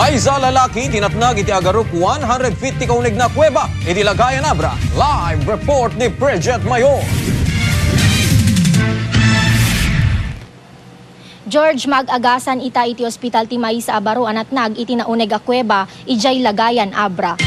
Maysa lalaki tinatnag iti agarup 150 kaunig na kuweba iti lagayan abra. Live report ni Bridget Mayor. George, mag-agasan ita iti ospital ti Maysa abaro anatnag iti nauneg a kuweba ijay lagayan abra.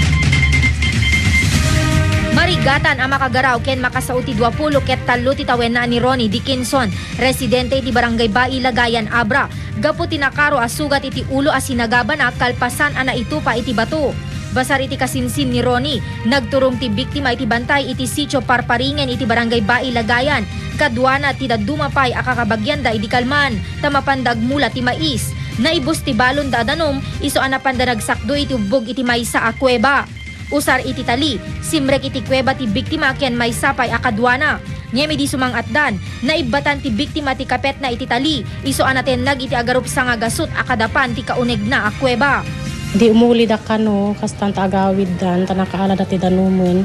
Marigatan ang makagaraw ken makasauti 20 ket 3 ti tawen na ni Ronnie Dickinson, residente iti barangay Bai Lagayan Abra. Gapu tinakaro asugat iti ulo as sinagaban na kalpasan ana itupa iti bato. Basar iti kasinsin ni Ronnie, nagturong ti biktima iti bantay iti sitio Parparingen iti barangay Bai Lagayan. Kadwana ti dadumapay akakabagyanda iti kalman, tamapandag mula ti mais. Naibus ti balon da adanom, iso anapanda nagsakdo iti ubog iti Maysa a kuweba. Usar iti tali, simrek iti kuweba ti biktima ken may sapay akadwana. Ngemi di sumangatdan, naibatan ti biktima ti kapet na iti tali, iso anaten nag iti agarup sa nga gasut akadapan ti kauneg na a kuweba. Di umuli da kano, kastan agawid dan, tanakaala dati danumun.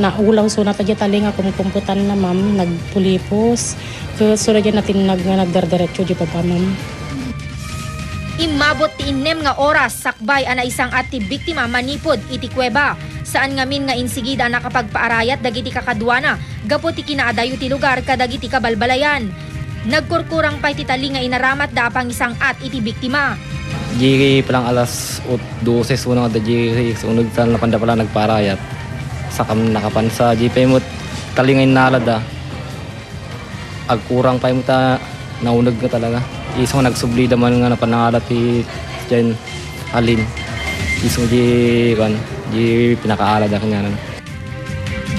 Naulaw so nata dya tali nga kumputan na ma'am, nagpulipos. Sura dya natin nagdardiretso dya pa ma'am. Imabot ti innem nga oras sakbay ana isang ati biktima manipod iti kuweba. Saan ngamin nga insigida nakapagpaarayat dagiti kakadwana, gapo ti kinaadayo ti lugar kadagiti kabalbalayan. Nagkurkurang pa iti tali nga inaramat da pang isang at iti biktima. Jiri palang alas 12 unang ada jiri sunod sa napanda pala nagparayat. Sakam nakapansa jipay mo tali nga inalada. Agkurang pa mo ta naunag nga talaga. Isang nagsubli naman nga napanangalat ti dyan alin. Isang di pinakaalat na kanyanan.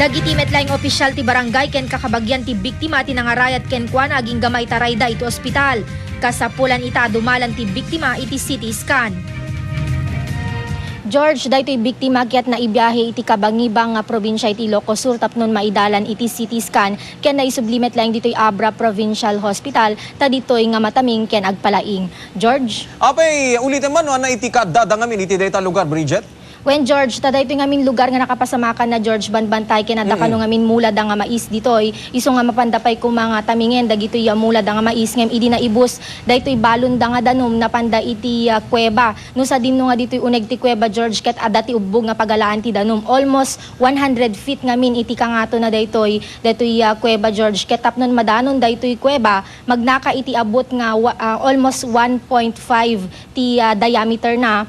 Dagiti metlaing opisyal ti barangay ken kakabagyan ti biktima ti nangarayat ken kuana aging gamay tarayda iti ospital. Kasapulan ita dumalan ti biktima iti CT scan. George, daytoy biktima ket na ibiyahe iti kabangibang nga probinsya iti Ilocos Sur tapnon maidalan iti CT scan ken naisublimet lang ditoy Abra Provincial Hospital ta ditoy nga mataming ken agpalaing. George? Apay ulitin man no na iti kaddadangamin iti dayta lugar, Bridget. When George, tada ito yung amin lugar nga nakapasamakan na George Banbantay kinada kano ngamin mula da nga mais ditoy. Iso nga mapandapay ko mga tamingen dagito ya mula da nga mais ngem idi na ibus daytoy balon da nga danom napanda iti kuweba. No sa dinno nga ditoy uneg ti kuweba George ket adati ubog nga pagalaan ti danom. Almost 100 feet ngamin iti kangato na daytoy kuweba George ket tapnon madanon daytoy kuweba magnaka iti abot nga almost 1.5 ti diameter na.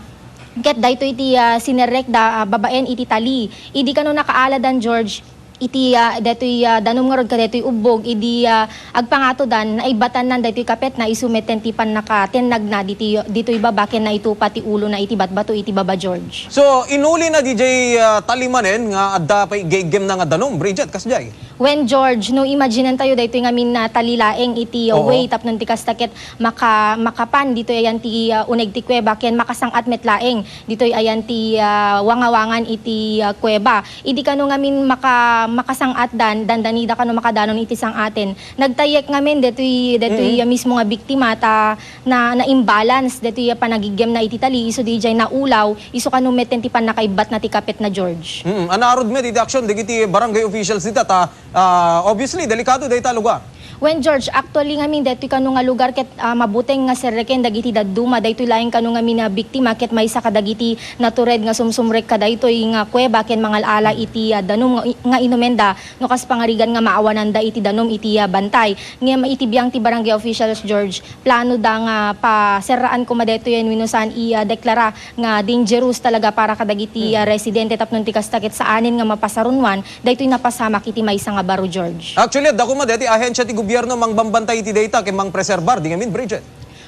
Ket dayto iti sinerek da babaen iti tali. Idi kano nakaaladan George iti daytoy danom nga rod kadaytoy ubog idi agpangato dan naibatan nan daytoy kapet na isumeten ti panakatenag na ditoy babaken na itupa ti ulo na iti batbato iti baba George. So inuli na DJ talimanen nga adda pay gegem na nga danom, Bridget kasjay. When George, no imagine tayo daytoy ngamin na talilaeng iti way tapnon ti kastaket makapan ditoy ayan ti uneg ti kuweba ken makasangat metlaeng ditoy ayan ti wangawangan iti kuweba. Idi kano ngamin makasangat dandanida kano makadanon iti sang aten. Nagtayek ngamin detoy mismo nga biktima ta na imbalance detoy panagigem na iti tali iso dijay naulaw iso kano meten ti panakaibat na ti kapet na George. Anarod med iti action digiti barangay officials dita ta obviously delikado dayta lugar. When George, actually ngamin daytoy kanu nga lugar ket mabuteng nga serreken dagiti dadduma daytoy laeng kanu ngamin na biktima ket maysa kadagiti natured nga sumsumrek kadaytoy nga kuweba ken mangalala iti danom nga inumenda no kas pangarigan nga maawananda iti danom iti bantay. Ngem iti biyang ti barangay officials George, plano da nga paserraan ko madaytoy wenno saan deklara nga dangerous talaga para kadagiti residente tapnon ti kastaket sa anin nga mapasarunwan daytoy napasamak iti maysa nga baro George. Actually dako madeti ahensya ti gobyerno mang bambantay iti dayta ken mang preserbar di ngamin Bridget.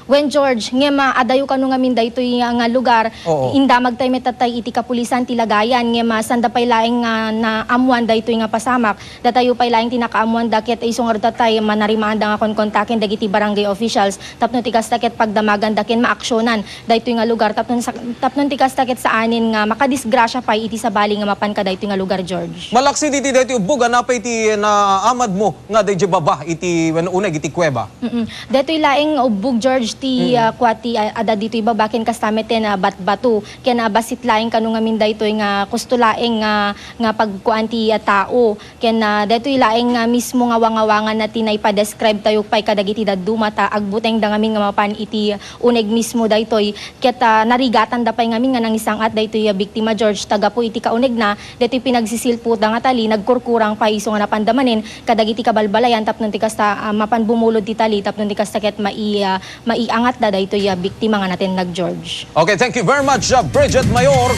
When George, ngema adayo kanu ngamin daytoy nga lugar, indamag tay metatay iti kapulisan ti Lagayan ngema sanda pay laeng na amuan daytoy nga pasamak. Datayo pay laeng tinakaamuan daket iso nga tatay manarimanda nga kontaken dagiti barangay officials tapno ti kastaket pagdamagan daken maaksyonan daytoy nga lugar tapnon ti kastaket sa anin nga makadisgrasya pay iti sabali nga mapan ka daytoy nga lugar George. Malaksi diti daytoy ubog anapay iti naamad mo nga dayjay baba iti wenno uneg iti kuweba. Daytoy laeng ubog George ti kwati ada dito ibabaken kastameten batbatu ken basit laeng kanu ngamin daytoy nga kustulaeng nga pagkuan ti tao ken daytoy laeng mismo nga wangawangan na tinay pa-describe tayo pay kadagiti daduma ta agbuteng da ngamin nga mapan iti uneg mismo daytoy ket narigatan da pay ngamin nga nang isang at daytoy biktima George taga po iti kauneg na daytoy pinagsisilput da nga tali nagkurkurang pa iso nga napandamanen kadagiti kabalbalayan tapnon ti kasta mapan bumulod ti tali tapnon ti kasta ket maiangat da daytoy biktima nga natin nag George. Okay, thank you very much, Bridget Mayor.